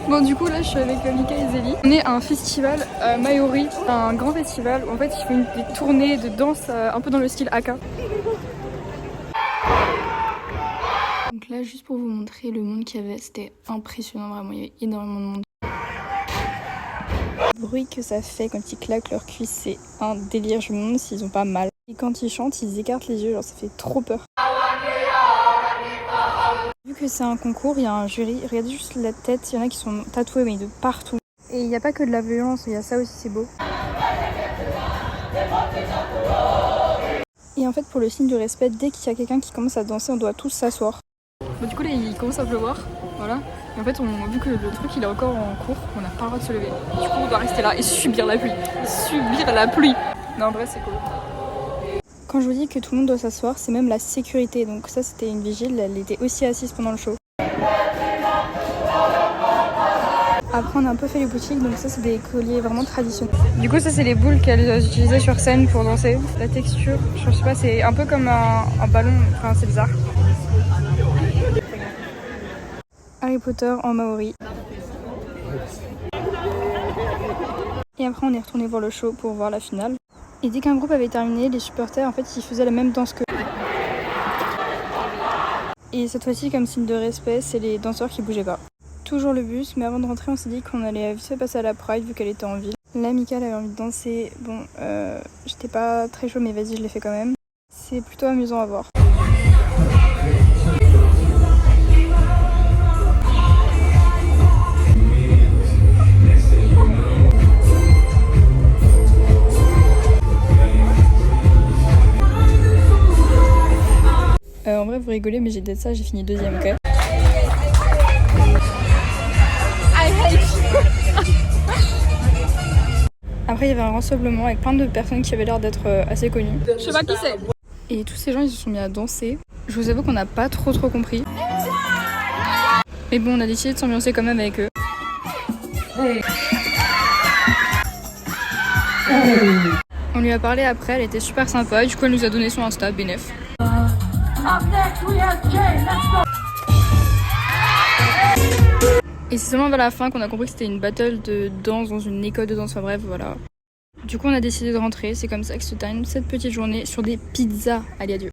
Bon du coup là je suis avec Mika et Zélie. On est à un festival Maori, un grand festival où en fait ils font des tournées de danse un peu dans le style Haka. Donc là juste pour vous montrer le monde qu'il y avait, c'était impressionnant vraiment, il y avait énormément de monde. Le bruit que ça fait quand ils claquent leurs cuisses, c'est un délire, je me demande s'ils ont pas mal. Et quand ils chantent, ils écartent les yeux, genre ça fait trop peur. Vu que c'est un concours, il y a un jury, regardez juste la tête, il y en a qui sont tatoués mais de partout. Et il n'y a pas que de la violence, il y a ça aussi, c'est beau. Et en fait pour le signe du respect, dès qu'il y a quelqu'un qui commence à danser, on doit tous s'asseoir. Bon, du coup là il commence à pleuvoir, voilà. Et en fait vu que le truc il est encore en cours, on n'a pas le droit de se lever. Du coup on doit rester là et subir la pluie. Subir la pluie. Non en vrai c'est cool. Quand je vous dis que tout le monde doit s'asseoir, c'est même la sécurité. Donc ça c'était une vigile, elle était aussi assise pendant le show. Après on a un peu fait les boutiques, donc ça c'est des colliers vraiment traditionnels. Du coup ça c'est les boules qu'elles utilisaient sur scène pour danser. La texture, je sais pas, c'est un peu comme un ballon, enfin c'est bizarre. Harry Potter en Maori. Et après on est retourné voir le show pour voir la finale. Et dès qu'un groupe avait terminé, les supporters en fait ils faisaient la même danse qu'eux. Et cette fois-ci comme signe de respect, c'est les danseurs qui bougeaient pas. Toujours le bus, mais avant de rentrer on s'est dit qu'on allait vite fait passer à la Pride vu qu'elle était en ville. Là Mika elle avait envie de danser, bon j'étais pas très chaud mais vas-y je l'ai fait quand même. C'est plutôt amusant à voir. En vrai vous rigolez mais j'ai dit ça, j'ai fini deuxième ok. Après il y avait un rassemblement avec plein de personnes qui avaient l'air d'être assez connues. Je sais pas qui c'est. Et tous ces gens ils se sont mis à danser. Je vous avoue qu'on n'a pas trop compris. Mais bon on a décidé de s'ambiancer quand même avec eux. On lui a parlé après, elle était super sympa, du coup elle nous a donné son Insta, bénef. Et c'est seulement vers la fin qu'on a compris que c'était une battle de danse dans une école de danse, enfin bref, voilà. Du coup on a décidé de rentrer, c'est comme ça que se termine cette petite journée sur des pizzas, allez adieu.